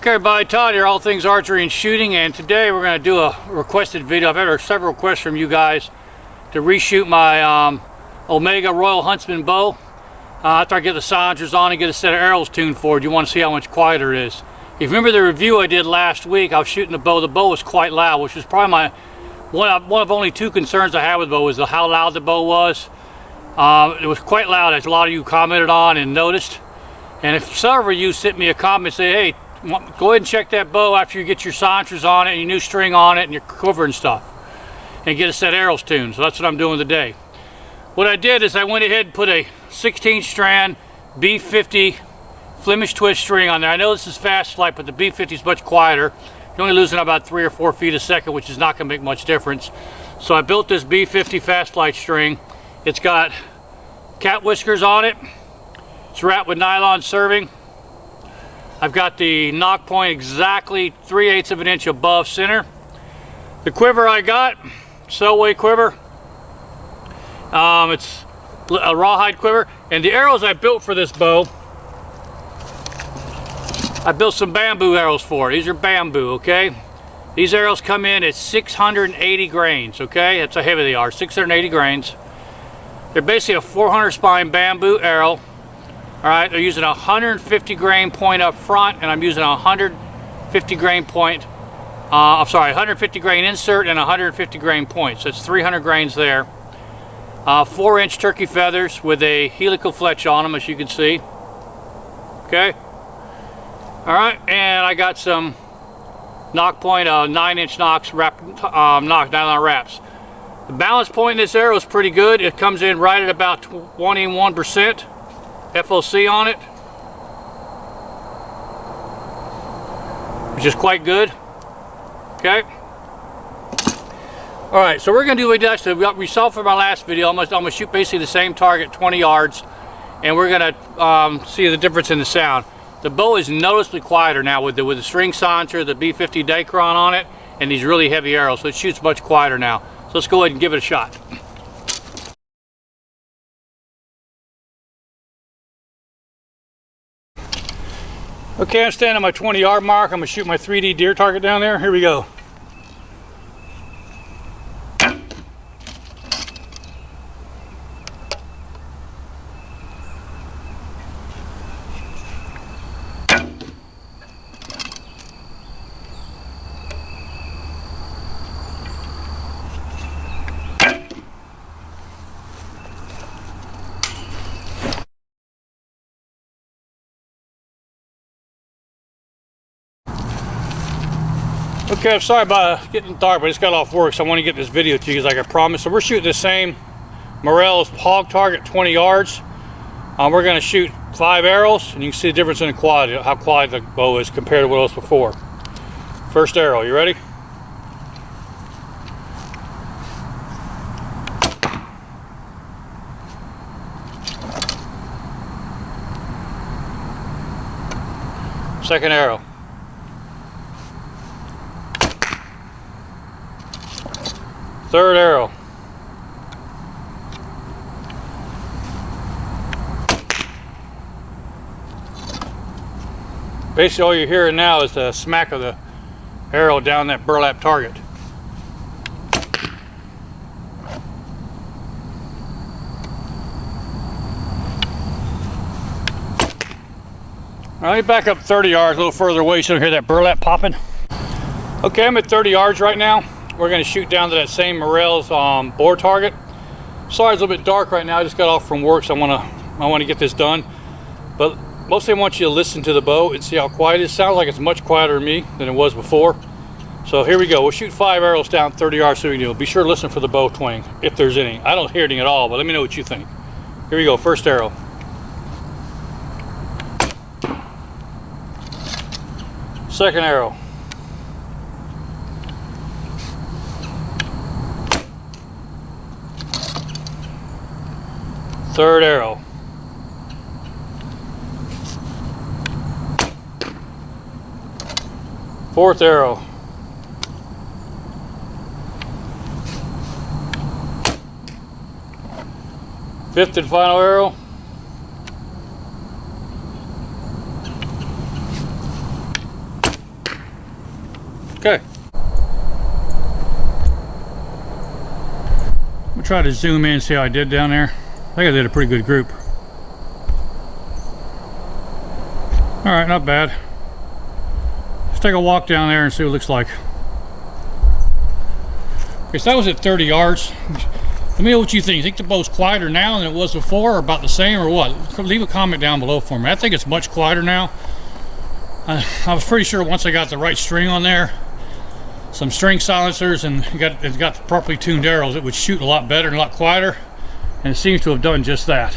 Okay everybody, Todd here, all things archery and shooting, and today we're going to do a requested video. I've had several requests from you guys to reshoot my Omega Royal Huntsman bow. After I get the silencers on and get a set of arrows tuned for it, you want to see how much quieter it is. If you remember the review I did last week, I was shooting the bow was quite loud, which was probably one of only two concerns I had with the bow was how loud the bow was. It was quite loud, as a lot of you commented on and noticed. And if several of you sent me a comment and say, hey, go ahead and check that bow after you get your silencers on it and your new string on it and your quiver and stuff, and get a set of arrows tuned. So that's what I'm doing today. What I did is I went ahead and put a 16 strand B50 Flemish twist string on there. I know this is fast flight, but the B50 is much quieter. You're only losing about 3 or 4 feet a second, which is not going to make much difference. So I built this B50 fast flight string. It's got cat whiskers on it. It's wrapped with nylon serving. I've got the knock point exactly 3/8 of an inch above center. The quiver I got, Selway quiver. It's a rawhide quiver. And the arrows I built for this bow, I built some bamboo arrows for it. These are bamboo, okay? These arrows come in at 680 grains, okay? That's how heavy they are, 680 grains. They're basically a 400 spine bamboo arrow. All right, they're using a 150 grain point up front, and I'm using a 150 grain point. 150 grain insert and 150 grain point. So it's 300 grains there. 4-inch turkey feathers with a helical fletch on them, as you can see. Okay. All right, and I got some knock point, 9-inch nocks nylon wraps. The balance point in this arrow is pretty good. It comes in right at about 21%. FOC on it, which is quite good. Okay. All right, so we're going to do what we saw from our last video. I'm going to shoot basically the same target, 20 yards, and we're going to see the difference in the sound. The bow is noticeably quieter now with the string silencer, the B50 Dacron on it, and these really heavy arrows, so it shoots much quieter now. So let's go ahead and give it a shot. Okay, I'm standing at my 20-yard mark. I'm going to shoot my 3D deer target down there. Here we go. Okay, I'm sorry about getting dark, but it's got off work, so I want to get this video to you like I promised. So we're shooting the same Morel's hog target, 20 yards. We're going to shoot 5 arrows, and you can see the difference in the quality, how quiet the bow is compared to what it was before. First arrow, you ready? Second arrow. Third arrow. Basically all you're hearing now is the smack of the arrow down that burlap target. All right, back up 30 yards, a little further away so you don't hear that burlap popping. Okay, I'm at 30 yards right now. We're going to shoot down to that same Morel's boar target. Sorry, it's a little bit dark right now. I just got off from work, so I want to get this done. But mostly I want you to listen to the bow and see how quiet it is. Sounds like it's much quieter to me than it was before. So here we go. We'll shoot 5 arrows down 30 yards so we can do it. Be sure to listen for the bow twang, if there's any. I don't hear anything at all, but let me know what you think. Here we go. First arrow. Second arrow. Third arrow. Fourth arrow. Fifth and final arrow. Okay. I'm gonna try to zoom in and see how I did down there. I think I did a pretty good group. All right, not bad. Let's take a walk down there and see what it looks like. Okay, so that was at 30 yards. Let me know what you think. You think the bow's quieter now than it was before, or about the same, or what? Leave a comment down below for me. I think it's much quieter now. I was pretty sure once I got the right string on there, some string silencers, and it got the properly tuned arrows, it would shoot a lot better and a lot quieter, and it seems to have done just that.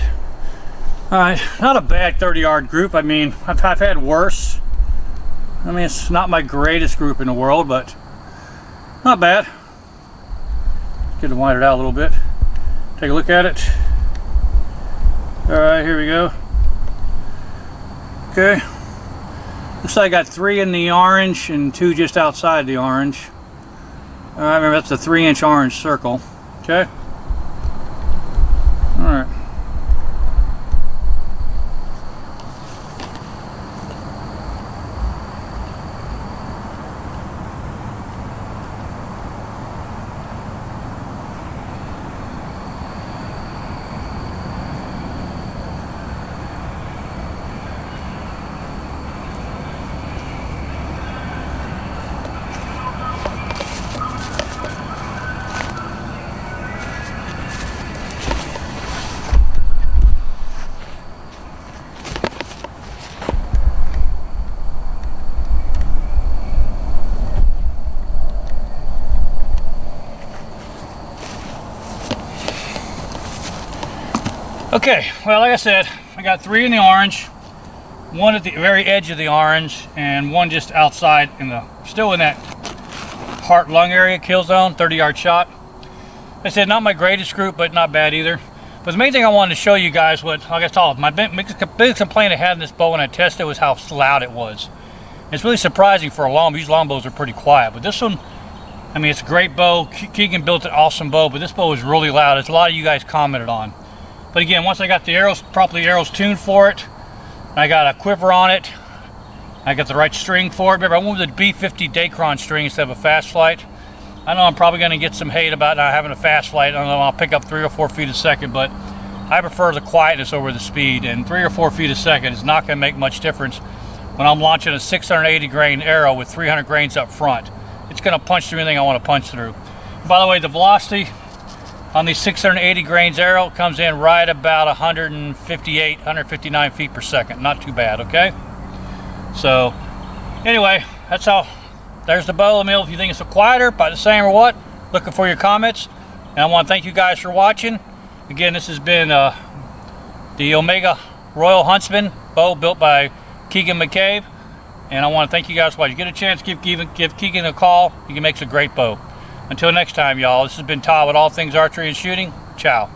All right, not a bad 30-yard group. I mean, I've had worse. I mean, it's not my greatest group in the world, but not bad. Get it widened out a little bit. Take a look at it. All right, here we go. Okay. Looks like I got 3 in the orange and 2 just outside the orange. All right, remember that's a 3-inch orange circle. Okay. All right. Okay, well, like I said, I got 3 in the orange, 1 at the very edge of the orange, and 1 just outside still in that heart lung area, kill zone, 30-yard shot. Like I said, not my greatest group, but not bad either. But the main thing I wanted to show you guys, like I told, my biggest complaint I had in this bow when I tested it was how loud it was. It's really surprising for a longbow. These longbows are pretty quiet, but this one, I mean, it's a great bow. Keegan built an awesome bow, but this bow is really loud, as a lot of you guys commented on. But again, once I got the arrows tuned for it, I got a quiver on it, I got the right string for it. Remember, I went with the B50 Dacron string instead of a fast flight. I know I'm probably going to get some hate about not having a fast flight. I don't know, I'll pick up 3 or 4 feet a second, but I prefer the quietness over the speed, and 3 or 4 feet a second is not going to make much difference when I'm launching a 680 grain arrow with 300 grains up front. It's going to punch through anything I want to punch through. By the way, the velocity on the 680 grains arrow comes in right about 158, 159 feet per second. Not too bad, okay? So, anyway, that's how. There's the bow. Let me know if you think it's a quieter, about the same or what. Looking for your comments. And I want to thank you guys for watching. Again, this has been the Omega Royal Huntsman bow built by Keegan McCabe. And I want to thank you guys for watching. Get a chance, give Keegan a call. He makes a great bow. Until next time, y'all, this has been Todd with All Things Archery and Shooting. Ciao.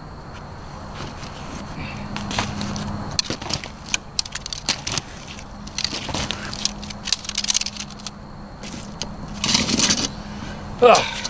Ugh.